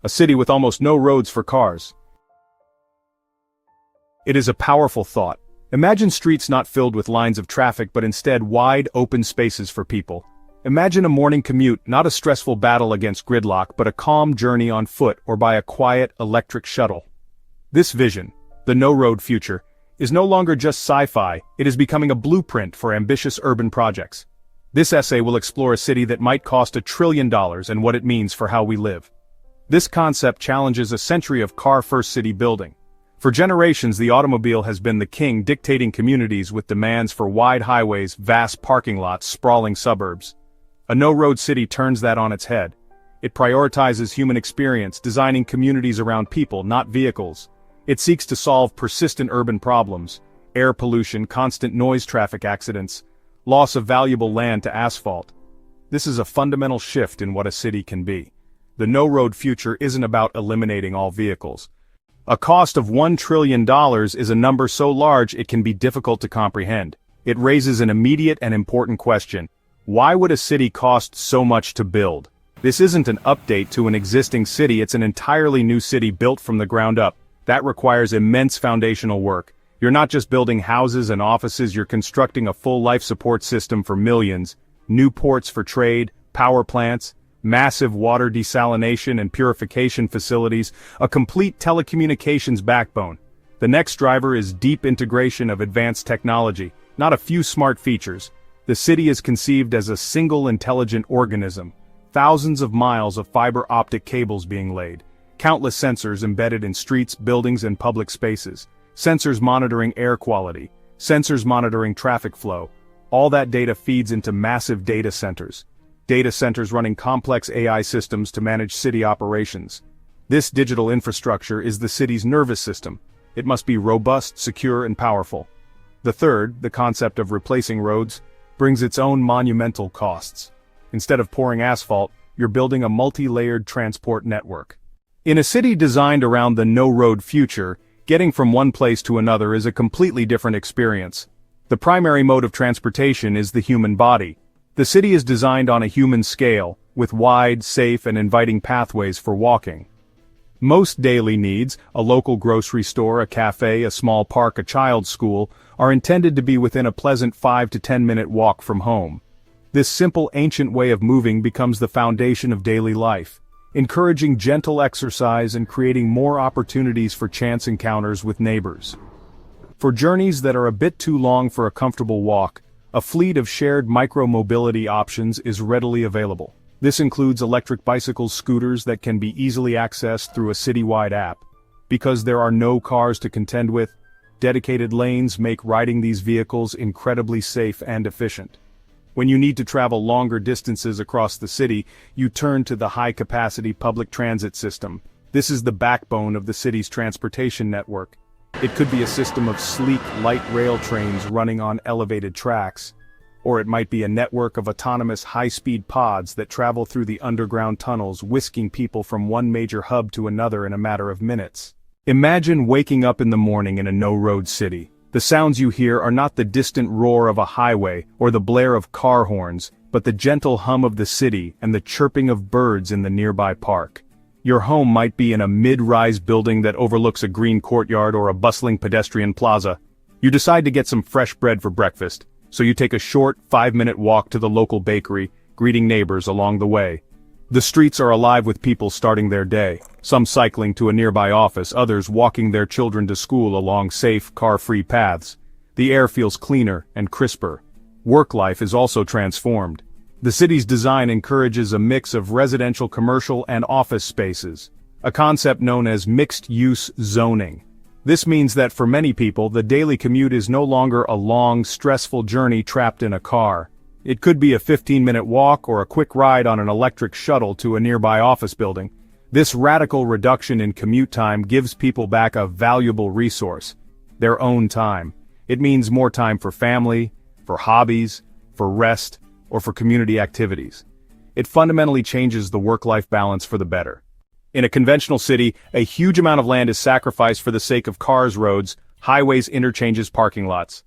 a city with almost no roads for cars. It is a powerful thought. Imagine streets not filled with lines of traffic but instead wide, open spaces for people. Imagine a morning commute, not a stressful battle against gridlock but a calm journey on foot or by a quiet, electric shuttle. This vision, the no-road future, is no longer just sci-fi, it is becoming a blueprint for ambitious urban projects. This essay will explore a city that might cost $1 trillion and what it means for how we live. This concept challenges a century of car-first city building. For generations, the automobile has been the king dictating communities with demands for wide highways, vast parking lots, sprawling suburbs. A no-road city turns that on its head. It prioritizes human experience, designing communities around people, not vehicles. It seeks to solve persistent urban problems: air pollution, constant noise traffic accidents, loss of valuable land to asphalt. This is a fundamental shift in what a city can be. The no-road future isn't about eliminating all vehicles. A cost of $1 trillion is a number so large it can be difficult to comprehend. It raises an immediate and important question. Why would a city cost so much to build? This isn't an update to an existing city, it's an entirely new city built from the ground up. That requires immense foundational work. You're not just building houses and offices, you're constructing a full life support system for millions. New ports for trade, power plants, massive water desalination and purification facilities, a complete telecommunications backbone. The next driver is deep integration of advanced technology, not a few smart features. The city is conceived as a single intelligent organism. Thousands of miles of fiber optic cables being laid. Countless sensors embedded in streets, buildings, and public spaces. Sensors monitoring air quality. Sensors monitoring traffic flow. All that data feeds into massive data centers. Data centers running complex AI systems to manage city operations. This digital infrastructure is the city's nervous system. It must be robust, secure, and powerful. The third, the concept of replacing roads, brings its own monumental costs. Instead of pouring asphalt, you're building a multi-layered transport network. In a city designed around the no-road future, getting from one place to another is a completely different experience. The primary mode of transportation is the human body. The city is designed on a human scale, with wide, safe, and inviting pathways for walking. Most daily needs, a local grocery store, a cafe, a small park, a child's school, are intended to be within a pleasant 5 to 10 minute walk from home. This simple ancient way of moving becomes the foundation of daily life, encouraging gentle exercise and creating more opportunities for chance encounters with neighbors. For journeys that are a bit too long for a comfortable walk, a fleet of shared micro-mobility options is readily available. This includes electric bicycles, scooters that can be easily accessed through a citywide app. Because there are no cars to contend with, dedicated lanes make riding these vehicles incredibly safe and efficient. When you need to travel longer distances across the city, you turn to the high-capacity public transit system. This is the backbone of the city's transportation network. It could be a system of sleek, light rail trains running on elevated tracks. Or it might be a network of autonomous high-speed pods that travel through the underground tunnels, whisking people from one major hub to another in a matter of minutes. Imagine waking up in the morning in a no-road city. The sounds you hear are not the distant roar of a highway or the blare of car horns, but the gentle hum of the city and the chirping of birds in the nearby park. Your home might be in a mid-rise building that overlooks a green courtyard or a bustling pedestrian plaza. You decide to get some fresh bread for breakfast, so you take a short 5-minute walk to the local bakery, greeting neighbors along the way. The streets are alive with people starting their day, some cycling to a nearby office, others walking their children to school along safe, car-free paths. The air feels cleaner and crisper. Work life is also transformed. The city's design encourages a mix of residential, commercial, and office spaces, a concept known as mixed-use zoning. This means that for many people, the daily commute is no longer a long, stressful journey trapped in a car. It could be a 15-minute walk or a quick ride on an electric shuttle to a nearby office building. This radical reduction in commute time gives people back a valuable resource: their own time. It means more time for family, for hobbies, for rest, or for community activities. It fundamentally changes the work-life balance for the better. In a conventional city, a huge amount of land is sacrificed for the sake of cars, roads, highways, interchanges, parking lots.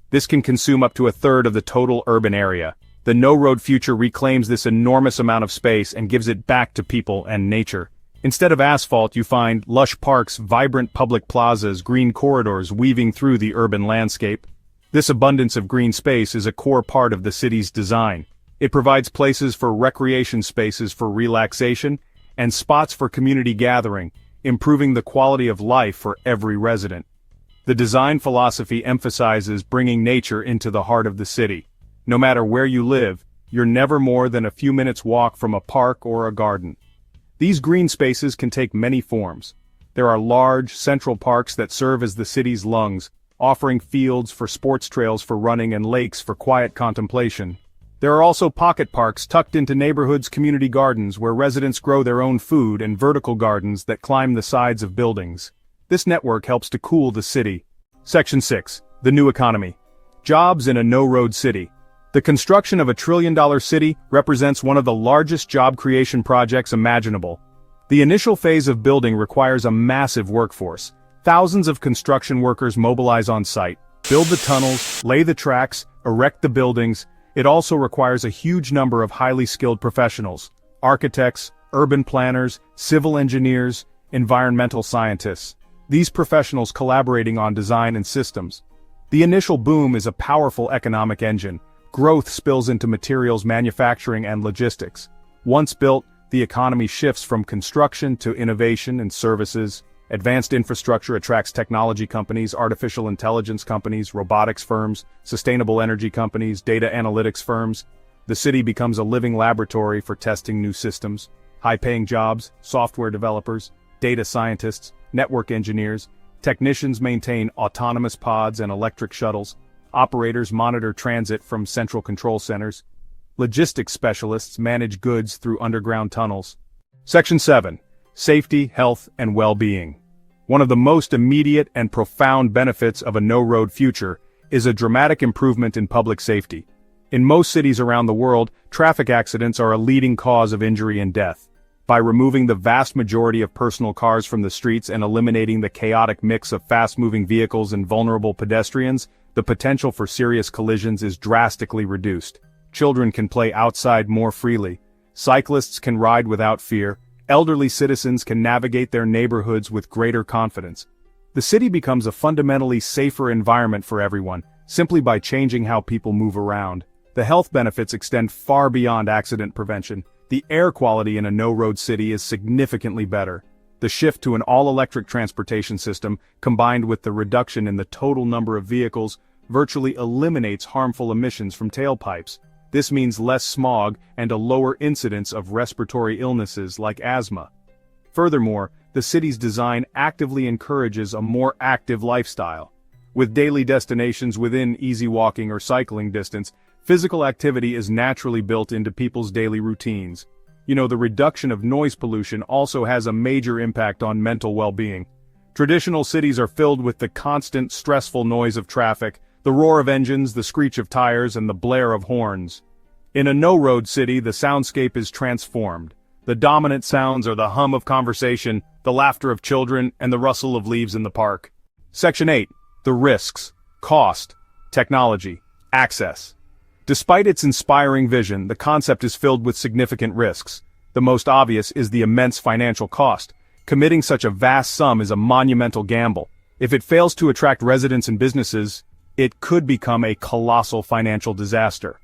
This can consume up to 1/3 of the total urban area. The no-road future reclaims this enormous amount of space and gives it back to people and nature. Instead of asphalt, you find lush parks, vibrant public plazas, green corridors weaving through the urban landscape. This abundance of green space is a core part of the city's design. It provides places for recreation spaces for relaxation and spots for community gathering, improving the quality of life for every resident. The design philosophy emphasizes bringing nature into the heart of the city. No matter where you live, you're never more than a few minutes walk from a park or a garden. These green spaces can take many forms. There are large, central parks that serve as the city's lungs, offering fields for sports trails for running and lakes for quiet contemplation. There are also pocket parks tucked into neighborhoods' community gardens where residents grow their own food and vertical gardens that climb the sides of buildings. This network helps to cool the city. Section 6. The New Economy. Jobs in a no-road city. The construction of a trillion-dollar city represents one of the largest job creation projects imaginable. The initial phase of building requires a massive workforce. Thousands of construction workers mobilize on site, build the tunnels, lay the tracks, erect the buildings. It also requires a huge number of highly skilled professionals: architects, urban planners, civil engineers, environmental scientists. These professionals collaborating on design and systems. The initial boom is a powerful economic engine. Growth spills into materials manufacturing and logistics. Once built, the economy shifts from construction to innovation and services. Advanced infrastructure attracts technology companies, artificial intelligence companies, robotics firms, sustainable energy companies, data analytics firms. The city becomes a living laboratory for testing new systems. High-paying jobs, software developers, data scientists, network engineers, technicians maintain autonomous pods and electric shuttles. Operators monitor transit from central control centers. Logistics specialists manage goods through underground tunnels. Section 7. Safety, health, and well-being. One of the most immediate and profound benefits of a no-road future is a dramatic improvement in public safety. In most cities around the world, traffic accidents are a leading cause of injury and death. By removing the vast majority of personal cars from the streets and eliminating the chaotic mix of fast-moving vehicles and vulnerable pedestrians, the potential for serious collisions is drastically reduced. Children can play outside more freely. Cyclists can ride without fear. Elderly citizens can navigate their neighborhoods with greater confidence. The city becomes a fundamentally safer environment for everyone, simply by changing how people move around. The health benefits extend far beyond accident prevention. The air quality in a no-road city is significantly better. The shift to an all-electric transportation system, combined with the reduction in the total number of vehicles, virtually eliminates harmful emissions from tailpipes. This means less smog and a lower incidence of respiratory illnesses like asthma. Furthermore, the city's design actively encourages a more active lifestyle. With daily destinations within easy walking or cycling distance, physical activity is naturally built into people's daily routines. The reduction of noise pollution also has a major impact on mental well-being. Traditional cities are filled with the constant, stressful noise of traffic, the roar of engines, the screech of tires, and the blare of horns. In a no-road city, the soundscape is transformed. The dominant sounds are the hum of conversation, the laughter of children, and the rustle of leaves in the park. Section 8. The risks, cost, technology, access. Despite its inspiring vision, the concept is filled with significant risks. The most obvious is the immense financial cost. Committing such a vast sum is a monumental gamble. If it fails to attract residents and businesses, it could become a colossal financial disaster.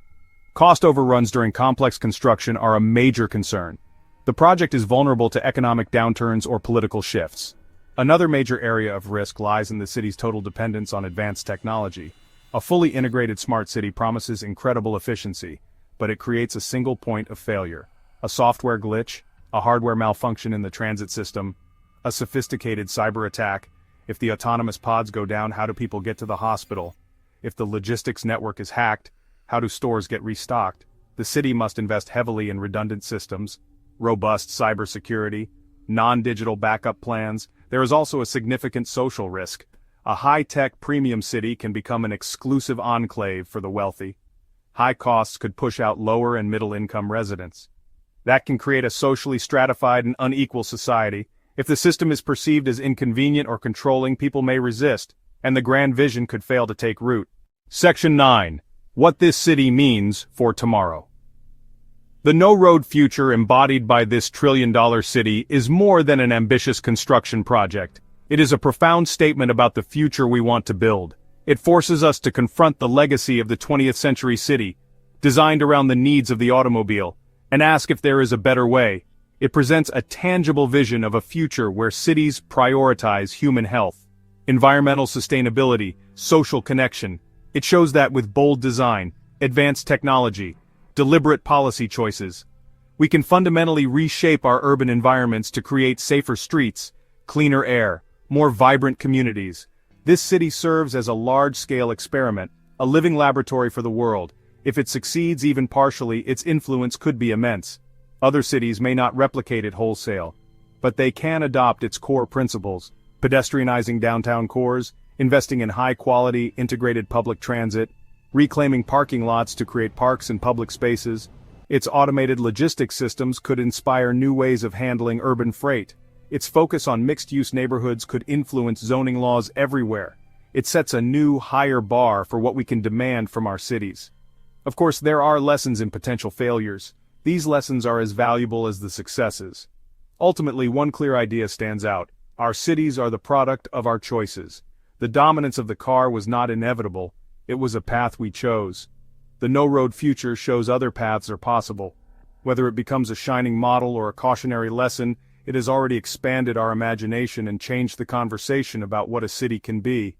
Cost overruns during complex construction are a major concern. The project is vulnerable to economic downturns or political shifts. Another major area of risk lies in the city's total dependence on advanced technology. A fully integrated smart city promises incredible efficiency, but it creates a single point of failure. A software glitch, a hardware malfunction in the transit system, a sophisticated cyber attack. If the autonomous pods go down, how do people get to the hospital? If the logistics network is hacked, how do stores get restocked? The city must invest heavily in redundant systems, robust cybersecurity, non-digital backup plans. There is also a significant social risk. A high-tech premium city can become an exclusive enclave for the wealthy. High costs could push out lower and middle-income residents. That can create a socially stratified and unequal society. If the system is perceived as inconvenient or controlling, people may resist, and the grand vision could fail to take root. Section 9. What this city means for tomorrow. The no-road future embodied by this trillion-dollar city is more than an ambitious construction project. It is a profound statement about the future we want to build. It forces us to confront the legacy of the 20th century city, designed around the needs of the automobile, and ask if there is a better way. It presents a tangible vision of a future where cities prioritize human health, environmental sustainability, social connection. It shows that with bold design, advanced technology, deliberate policy choices, we can fundamentally reshape our urban environments to create safer streets, cleaner air, more vibrant communities. This city serves as a large-scale experiment, a living laboratory for the world. If it succeeds even partially, its influence could be immense. Other cities may not replicate it wholesale, but they can adopt its core principles: pedestrianizing downtown cores, investing in high-quality, integrated public transit, reclaiming parking lots to create parks and public spaces. Its automated logistics systems could inspire new ways of handling urban freight. Its focus on mixed-use neighborhoods could influence zoning laws everywhere. It sets a new, higher bar for what we can demand from our cities. Of course, there are lessons in potential failures. These lessons are as valuable as the successes. Ultimately, one clear idea stands out. Our cities are the product of our choices. The dominance of the car was not inevitable. It was a path we chose. The no-road future shows other paths are possible. Whether it becomes a shining model or a cautionary lesson, it has already expanded our imagination and changed the conversation about what a city can be.